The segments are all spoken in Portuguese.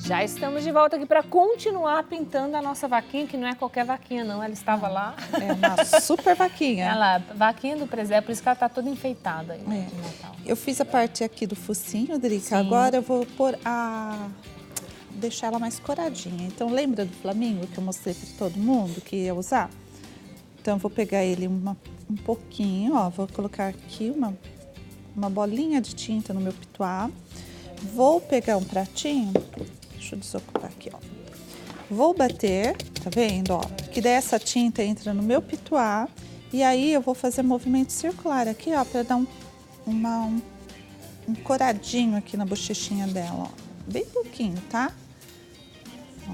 Já estamos de volta aqui para continuar pintando a nossa vaquinha, que não é qualquer vaquinha não, ela estava lá. É uma super vaquinha. Ela, vaquinha do presépio, por isso que ela está toda enfeitada aí de Natal. Eu fiz a parte aqui do focinho, Drica, Sim. agora eu vou pôr deixar ela mais coradinha. Então lembra do flamingo que eu mostrei para todo mundo que ia usar? Então eu vou pegar ele um pouquinho, ó, vou colocar aqui uma bolinha de tinta no meu pituá. Vou pegar um pratinho, deixa eu desocupar aqui, ó. Vou bater, tá vendo, ó? Que daí essa tinta entra no meu pituá e aí eu vou fazer movimento circular aqui, ó, para dar um coradinho aqui na bochechinha dela, ó. Bem pouquinho, tá? Ó.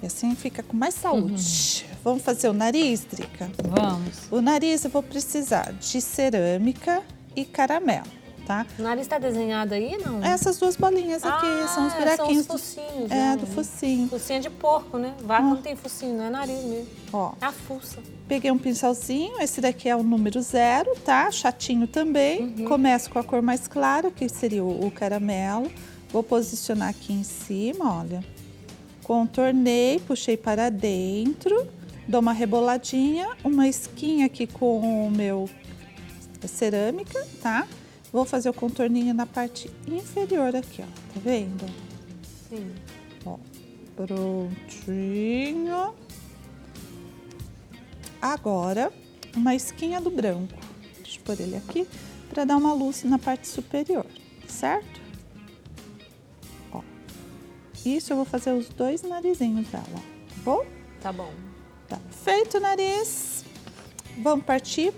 E assim fica com mais saúde. Vamos fazer o nariz, Drica? Vamos. O nariz eu vou precisar de cerâmica e caramelo. Tá? O nariz está desenhado aí, não? Essas duas bolinhas aqui são os buraquinhos. São os focinhos. Do focinho. Focinho é de porco, né? Vaca não tem focinho, não é nariz mesmo. Ó. É a fuça. Peguei um pincelzinho, esse daqui é o número 0, tá? Chatinho também. Começo com a cor mais clara, que seria o caramelo. Vou posicionar aqui em cima, olha. Contornei, puxei para dentro. Dou uma reboladinha, uma esquinha aqui com o meu cerâmica, tá? Vou fazer o contorninho na parte inferior aqui, ó. Tá vendo? Sim. Ó, prontinho. Agora, uma esquinha do branco. Deixa eu pôr ele aqui para dar uma luz na parte superior, certo? Ó. Isso eu vou fazer os dois narizinhos dela, ó. Tá bom? Tá bom. Tá. Feito o nariz, vamos partir.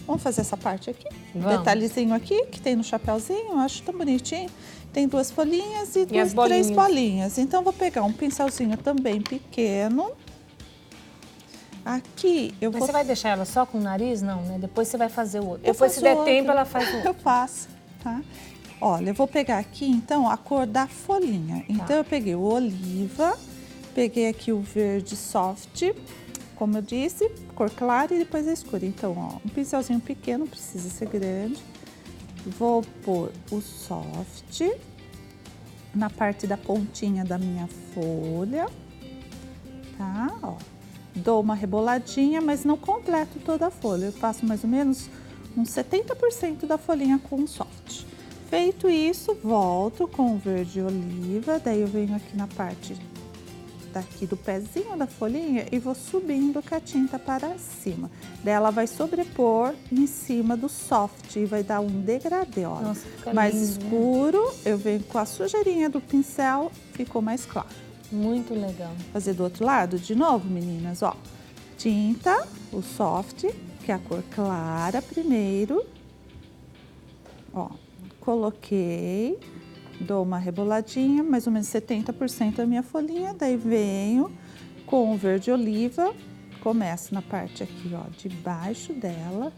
Vamos fazer essa parte aqui. Vamos. Detalhezinho aqui, que tem no chapéuzinho, eu acho tão bonitinho. Tem duas folhinhas e as três bolinhas. Então, vou pegar um pincelzinho também pequeno. Aqui, eu Mas vou... você vai deixar ela só com o nariz? Não, né? Depois você vai fazer o outro. Eu Depois, se faço der outro. tempo, ela faz o outro. Eu faço, tá? Olha, eu vou pegar aqui, então, a cor da folhinha. Então, eu peguei o oliva, peguei aqui o verde soft, como eu disse, cor clara e depois a escura. Então, ó, um pincelzinho pequeno, precisa ser grande. Vou pôr o soft na parte da pontinha da minha folha, tá? Ó, dou uma reboladinha, mas não completo toda a folha. Eu faço mais ou menos uns 70% da folhinha com o soft. Feito isso, volto com o verde oliva, daí eu venho aqui na parte daqui do pezinho da folhinha e vou subindo com a tinta para cima. Daí ela vai sobrepor em cima do soft e vai dar um degradê, ó. Nossa, fica mais lindo, escuro, eu venho com a sujeirinha do pincel, ficou mais claro. Muito legal. Fazer do outro lado de novo, meninas, ó. Tinta, o soft, que é a cor clara primeiro. Ó, coloquei. Dou uma reboladinha, mais ou menos 70% da minha folhinha, daí venho com o verde oliva, começo na parte aqui, ó, de baixo dela,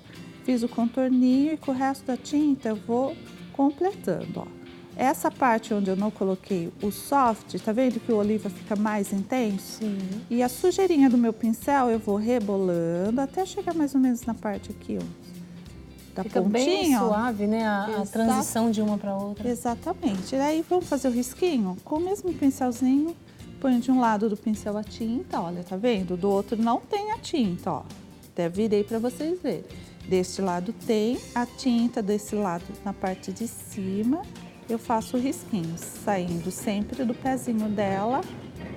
fiz o contorninho e com o resto da tinta eu vou completando, ó. Essa parte onde eu não coloquei o soft, tá vendo que o oliva fica mais intenso? Sim. E a sujeirinha do meu pincel eu vou rebolando até chegar mais ou menos na parte aqui, ó. Da Fica pontinha, bem ó. suave, né? A transição de uma para outra. Exatamente. E aí vamos fazer o risquinho? Com o mesmo pincelzinho, põe de um lado do pincel a tinta, olha, tá vendo? Do outro não tem a tinta, ó. Até virei para vocês verem. Deste lado tem a tinta, desse lado na parte de cima, eu faço o risquinho, saindo sempre do pezinho dela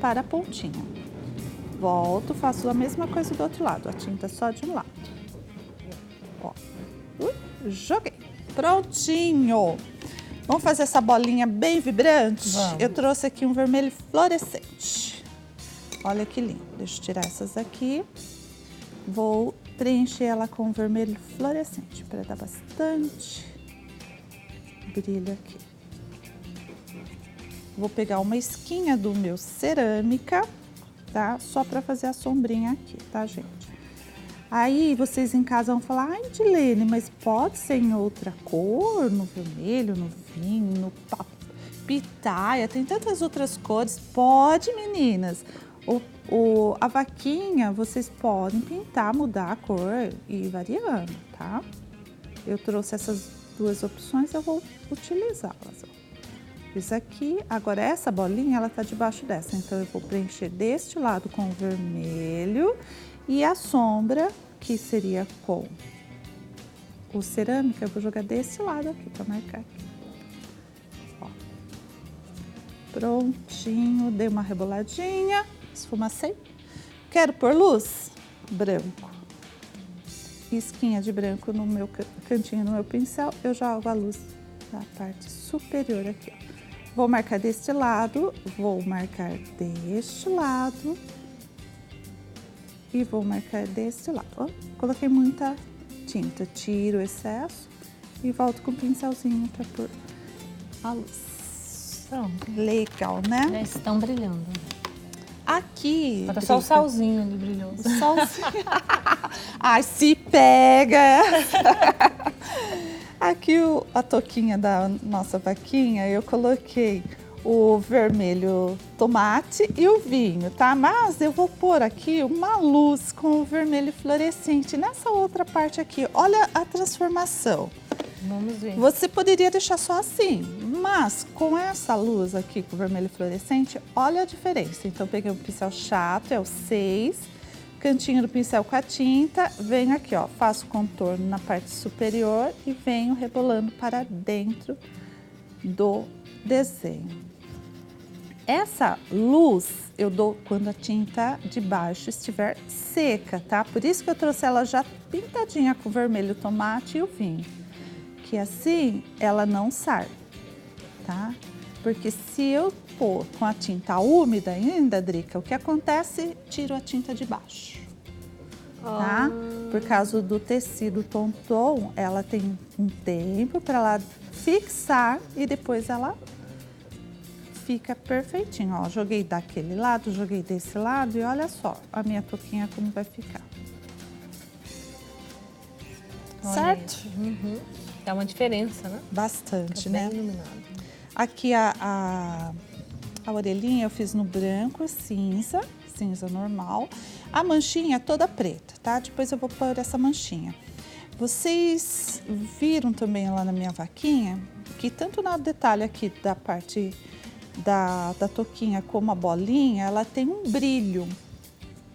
para a pontinha. Volto, faço a mesma coisa do outro lado, a tinta só de um lado. Ó. Joguei. Prontinho. Vamos fazer essa bolinha bem vibrante? Vamos. Eu trouxe aqui um vermelho fluorescente. Olha que lindo. Deixa eu tirar essas aqui. Vou preencher ela com vermelho fluorescente para dar bastante brilho aqui. Vou pegar uma esquinha do meu cerâmica, tá? Só para fazer a sombrinha aqui, tá, gente? Aí vocês em casa vão falar, ai, Edilene, mas pode ser em outra cor, no vermelho, no vinho, no pitaia, tem tantas outras cores. Pode, meninas. A vaquinha, vocês podem pintar, mudar a cor e ir variando, tá? Eu trouxe essas duas opções, eu vou utilizá-las. Fiz aqui, agora essa bolinha, ela tá debaixo dessa, então eu vou preencher deste lado com o vermelho e a sombra, que seria com o cerâmica, eu vou jogar desse lado aqui, pra marcar aqui. Ó. Prontinho, dei uma reboladinha, esfumacei. Quero pôr luz? Branco. Risquinha de branco no meu cantinho, no meu pincel, eu jogo a luz na parte superior aqui, ó. Vou marcar deste lado, vou marcar deste lado e vou marcar deste lado. Ó, coloquei muita tinta, tiro o excesso e volto com o pincelzinho para pôr a luz. Pronto. Legal, né? Já estão brilhando. Aqui, Falta só o salzinho ali brilhoso. o salzinho. Ai, se pega! Aqui a touquinha da nossa vaquinha, eu coloquei o vermelho tomate e o vinho, tá? Mas eu vou pôr aqui uma luz com o vermelho fluorescente nessa outra parte aqui. Olha a transformação. Vamos ver. Você poderia deixar só assim, mas com essa luz aqui, com o vermelho fluorescente, olha a diferença. Então, peguei um pincel chato, é o 6, cantinho do pincel com a tinta, venho aqui, ó, faço contorno na parte superior e venho rebolando para dentro do desenho. Essa luz eu dou quando a tinta de baixo estiver seca, tá? Por isso que eu trouxe ela já pintadinha com o vermelho tomate e o vinho. Que assim ela não sai, tá? Porque se eu pôr com a tinta úmida ainda, Drica, o que acontece? Tiro a tinta de baixo, tá? Por causa do tecido tom-tom, ela tem um tempo para ela fixar e depois ela fica perfeitinho, ó. Joguei daquele lado, joguei desse lado e olha só a minha touquinha como vai ficar. Olha Certo? isso. Uhum. Dá uma diferença, né? Bastante, Fica né? bem iluminado. Aqui a orelhinha eu fiz no branco, cinza normal. A manchinha toda preta, tá? Depois eu vou pôr essa manchinha. Vocês viram também lá na minha vaquinha que tanto no detalhe aqui da parte da touquinha como a bolinha, ela tem um brilho.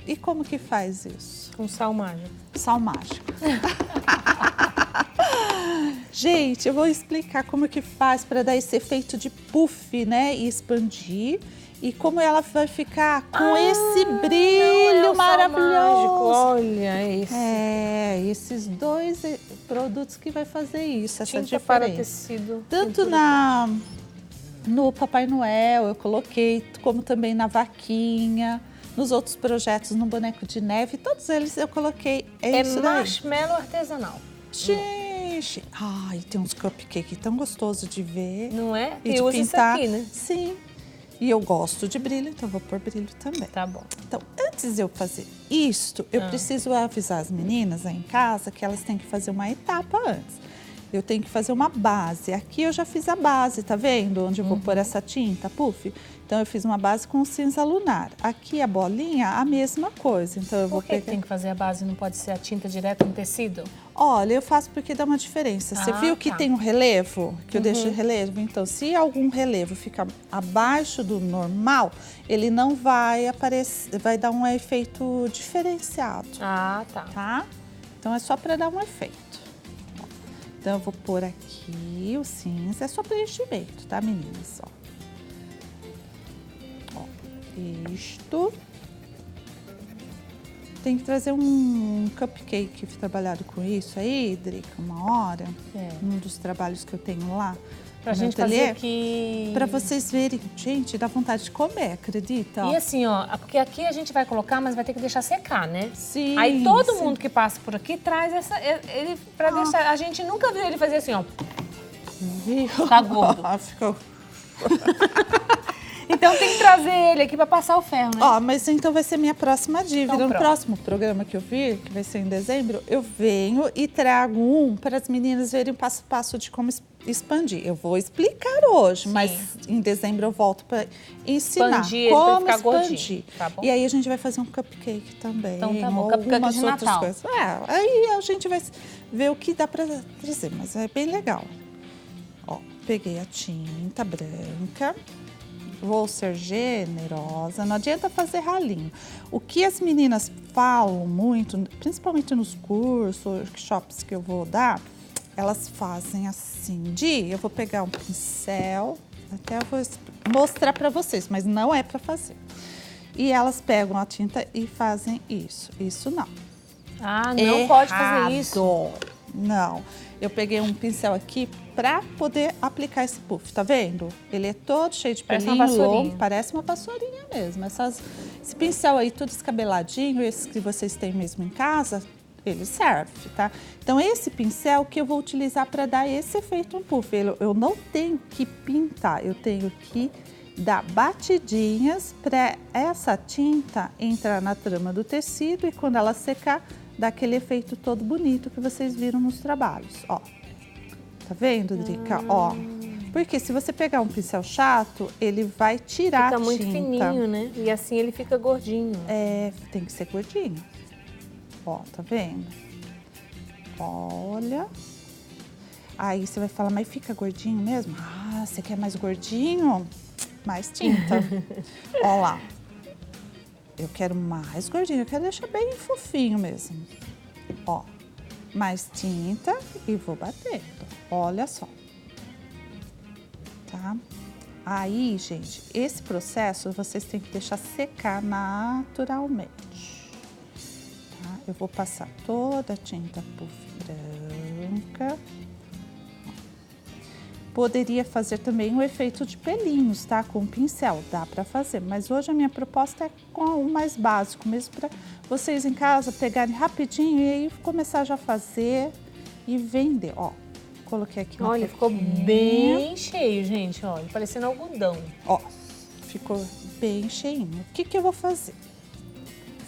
E como que faz isso? Com sal mágico. Sal mágico. Gente, eu vou explicar como que faz para dar esse efeito de puff, né? E expandir. E como ela vai ficar com esse brilho não é o sal maravilhoso. mágico, olha esse. É, esses dois produtos que vai fazer isso, essa Tinta para diferença. tecido. Tanto pintura. no Papai Noel eu coloquei, como também na vaquinha, nos outros projetos, no boneco de neve, todos eles eu coloquei. É isso daí. marshmallow artesanal. Gente, ai, tem uns cupcake tão gostoso de ver. Não é? E E de usa pintar. isso aqui, né? Sim. E eu gosto de brilho, então vou pôr brilho também. Tá bom. Então, antes de eu fazer isto, eu preciso avisar as meninas aí em casa que elas têm que fazer uma etapa antes. Eu tenho que fazer uma base. Aqui eu já fiz a base, tá vendo? Onde eu vou pôr essa tinta, puff. Então, eu fiz uma base com cinza lunar. Aqui a bolinha, a mesma coisa. Então, eu vou Por que pegar... tem que fazer a base? Não pode ser a tinta direto no tecido? Olha, eu faço porque dá uma diferença. Você viu que tá. tem um relevo? Que eu deixo relevo? Então, se algum relevo ficar abaixo do normal, ele não vai aparecer, vai dar um efeito diferenciado, Ah, tá. tá? Então, é só para dar um efeito. Então, eu vou pôr aqui o cinza. É só preenchimento, tá, meninas? Ó, isto... Tem que trazer um cupcake trabalhado com isso aí, Drica, uma hora. É. Um dos trabalhos que eu tenho lá. Pra no gente ateliê, fazer aqui... Pra vocês verem. Gente, dá vontade de comer, acredita? E assim, ó, porque aqui a gente vai colocar, mas vai ter que deixar secar, né? Sim. Aí todo sim. mundo que passa por aqui traz ele pra deixar... A gente nunca viu ele fazer assim, ó. Viu? Tá gordo. Ficou... Então tem que trazer ele aqui pra passar o ferro, né? Ó, mas então vai ser minha próxima dívida. Então, no pronto. próximo programa que eu vir, que vai ser em dezembro, eu venho e trago um para as meninas verem passo a passo de como expandir. Eu vou explicar hoje, Sim. mas em dezembro eu volto para ensinar Expandir ele pra como ficar expandir. gordinho, tá bom? E aí a gente vai fazer um cupcake também. Então tá bom, ou cupcake algumas de outras Natal. coisas. Aí a gente vai ver o que dá para trazer, mas é bem legal. Ó, peguei a tinta branca. Vou ser generosa, não adianta fazer ralinho. O que as meninas falam muito, principalmente nos cursos, workshops que eu vou dar, elas fazem assim, eu vou pegar um pincel, até eu vou mostrar para vocês, mas não é para fazer. E elas pegam a tinta e fazem isso. Isso não. Ah, não pode fazer isso. Não. Eu peguei um pincel aqui para poder aplicar esse puff, tá vendo? Ele é todo cheio de Parece uma pelinho vassourinha. longo, parece uma vassourinha mesmo. Esse pincel aí todo descabeladinho, esse que vocês têm mesmo em casa, ele serve, tá? Então esse pincel que eu vou utilizar para dar esse efeito no puff. Eu não tenho que pintar, eu tenho que dar batidinhas para essa tinta entrar na trama do tecido e quando ela secar, dá aquele efeito todo bonito que vocês viram nos trabalhos, ó. Tá vendo, Drica? Ó. Porque se você pegar um pincel chato, ele vai tirar a tinta. Fica muito fininho, né? E assim ele fica gordinho. É, tem que ser gordinho. Ó, tá vendo? Olha. Aí você vai falar, mas fica gordinho mesmo? Ah, você quer mais gordinho? Mais tinta. Ó lá. Eu quero mais gordinho, eu quero deixar bem fofinho mesmo. Ó, mais tinta e vou batendo. Olha só. Tá? Aí, gente, esse processo vocês têm que deixar secar naturalmente. Tá? Eu vou passar toda a tinta puff branca. Poderia fazer também um efeito de pelinhos, tá? Com o pincel, dá pra fazer. Mas hoje a minha proposta é com o mais básico, mesmo pra vocês em casa pegarem rapidinho e aí começar já a fazer e vender. Ó, coloquei aqui uma Olha, ficou bem cheio, gente, olha, parecendo algodão. Ó, ficou bem cheinho. O que que eu vou fazer?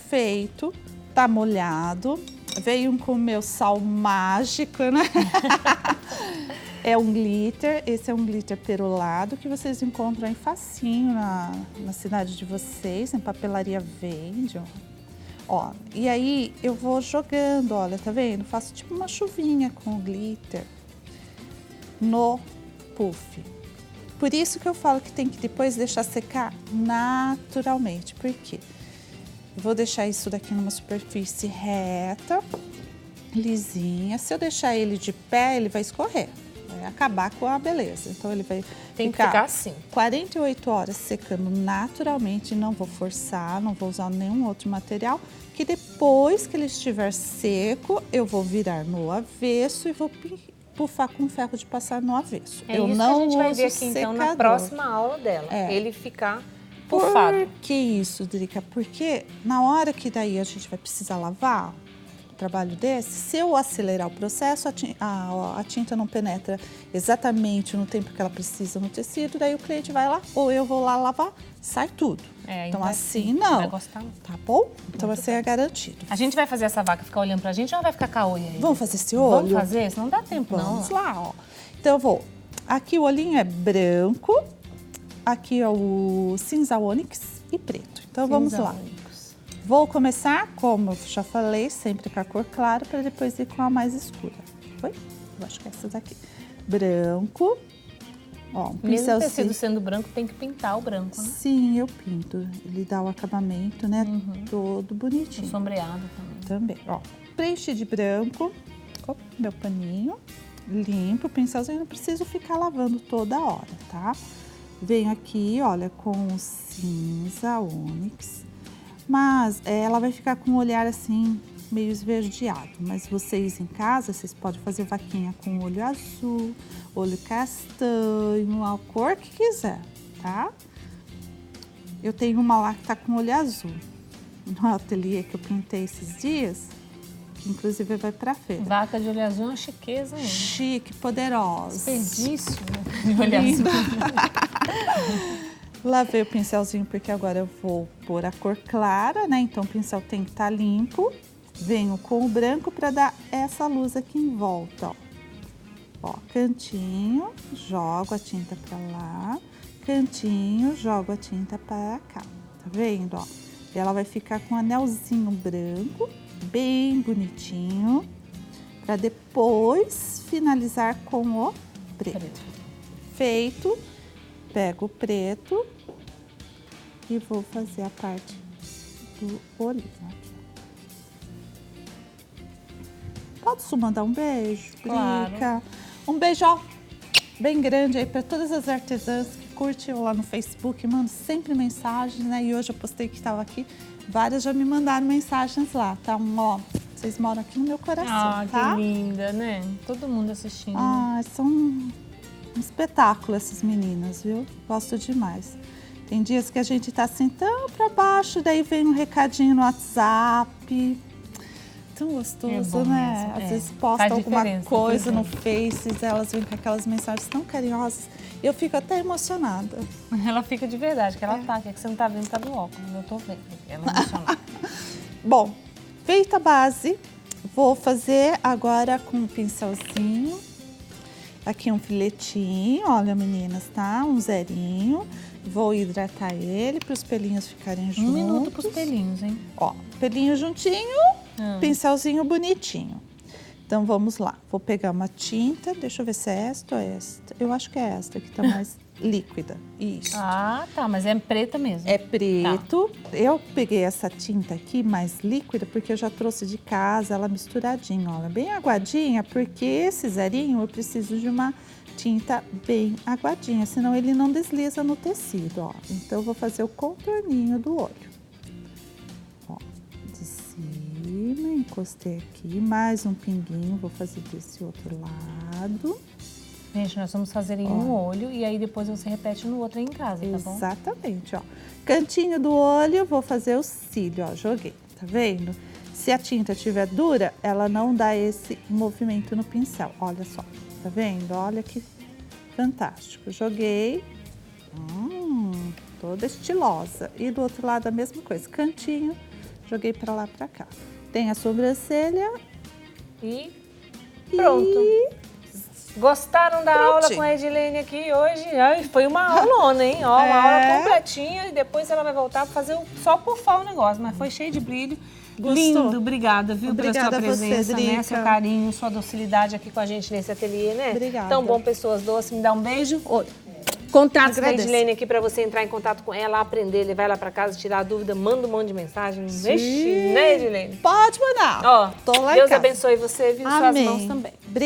Feito, tá molhado, veio com o meu sal mágico, né? É um glitter, esse é um glitter perolado que vocês encontram aí facinho na cidade de vocês, em papelaria vende, ó. Ó, e aí eu vou jogando, olha, tá vendo? Faço tipo uma chuvinha com o glitter no puff. Por isso que eu falo que tem que depois deixar secar naturalmente, por quê? Eu vou deixar isso daqui numa superfície reta, lisinha. Se eu deixar ele de pé, ele vai escorrer. Vai acabar com a beleza. Então ele vai Tem que ficar assim. 48 horas secando naturalmente, não vou forçar, não vou usar nenhum outro material, que depois que ele estiver seco, eu vou virar no avesso e vou pufar com ferro de passar no avesso. É eu isso não que a gente vai ver uso aqui então na secador. próxima aula dela. É. Ele ficar pufado. Por que isso, Drica? Porque na hora que daí a gente vai precisar lavar um trabalho desse, se eu acelerar o processo, a tinta não penetra exatamente no tempo que ela precisa no tecido, daí o cliente vai lá, ou eu vou lá lavar, sai tudo. É, então vai assim sim. não. Vai gostar. Tá bom? Então assim é garantido. A gente vai fazer essa vaca ficar olhando pra gente ou vai ficar com a olho aí? Vamos fazer esse olho? Vamos fazer? Senão não dá tempo, Vamos não. lá, ó. Então eu vou. Aqui o olhinho é branco, aqui é o cinza ônix e preto. Então vamos lá. Vou começar, como eu já falei, sempre com a cor clara, para depois ir com a mais escura. Foi? Eu acho que é essa daqui. Branco. Ó, um Mesmo o pincelzinho. tecido sendo branco, tem que pintar o branco, né? Sim, eu pinto. Ele dá o acabamento, né? Todo O bonitinho. sombreado também. Também, ó. Preenchi de branco. Ó, meu paninho. Limpo o pincelzinho, não preciso ficar lavando toda hora, tá? Venho aqui, olha, com o cinza ônix. Mas ela vai ficar com um olhar assim, meio esverdeado. Mas vocês em casa, vocês podem fazer vaquinha com olho azul, olho castanho, a cor que quiser, tá? Eu tenho uma lá que tá com olho azul. No ateliê que eu pintei esses dias, que inclusive vai pra feira. Vaca de olho azul é uma chiqueza, hein? Chique, poderosa. Desperdício, né? De olho azul. Lavei o pincelzinho porque agora eu vou pôr a cor clara, né? Então o pincel tem que estar limpo. Venho com o branco para dar essa luz aqui em volta, ó. Ó, cantinho, jogo a tinta para lá. Cantinho, jogo a tinta para cá. Tá vendo, ó? E ela vai ficar com um anelzinho branco, bem bonitinho, para depois finalizar com o preto. feito, pego o preto e vou fazer a parte do olhinho aqui. Posso mandar um beijo, Claro. Drica? Um beijo, ó, bem grande aí para todas as artesãs que curtem lá no Facebook, mando sempre mensagens, né? E hoje eu postei que estava aqui, várias já me mandaram mensagens lá, tá? Ó, vocês moram aqui no meu coração, Ah, tá? que linda, né? Todo mundo assistindo. Ah, são um espetáculo essas meninas, viu? Gosto demais. Tem dias que a gente tá assim tão pra baixo, daí vem um recadinho no WhatsApp. Tão gostoso, bom né? mesmo, Às é. vezes posta Faz alguma diferença, coisa no pois Face, elas vêm com aquelas mensagens tão carinhosas. Eu fico até emocionada. Ela fica de verdade, que ela tá, que é que você não tá vendo, tá do óculos. Eu tô vendo. Ela é emocionada. Bom, feita a base, vou fazer agora com um pincelzinho. Aqui um filetinho, olha meninas, tá? Um zerinho. Vou hidratar ele para os pelinhos ficarem juntos. 1 minuto pros pelinhos, hein? Ó, pelinho juntinho, pincelzinho bonitinho. Então vamos lá, vou pegar uma tinta, deixa eu ver se é esta ou esta. Eu acho que é esta que tá mais líquida. Isso. Ah, tá, mas é preta mesmo. É preto. Eu peguei essa tinta aqui mais líquida porque eu já trouxe de casa ela misturadinha, olha, bem aguadinha, porque esse zerinho eu preciso de uma tinta bem aguadinha, senão ele não desliza no tecido, ó. Então eu vou fazer o contorninho do olho. Ó, de cima, encostei aqui, mais um pinguinho, vou fazer desse outro lado. Gente, nós vamos fazer em um olho e aí depois você repete no outro aí em casa, tá bom? Exatamente, ó. Cantinho do olho, vou fazer o cílio, ó, joguei, tá vendo? Se a tinta estiver dura, ela não dá esse movimento no pincel, olha só, tá vendo? Olha que fantástico, joguei, toda estilosa. E do outro lado a mesma coisa, cantinho, joguei pra lá, pra cá. Tem a sobrancelha E pronto. e... Gostaram da aula Prontinho. com a Edilene aqui hoje? Ai, foi uma aulona, hein? Ó, uma aula completinha e depois ela vai voltar para fazer só pufar o negócio, mas foi cheio de brilho. Gostou? Lindo, obrigada, viu, Obrigada pela sua a você, presença, né? Drica. Seu carinho, sua docilidade aqui com a gente nesse ateliê, né? Obrigada. Tão bom, pessoas doces. Me dá um beijo. Oi. Contatos da Agradeço. Edilene aqui para você entrar em contato com ela, aprender, levar ela para casa, tirar a dúvida, manda um monte de mensagem. Vixe, né, Edilene? Pode mandar. Ó, tô lá em Deus casa. abençoe você, viu? Suas Amém. mãos também.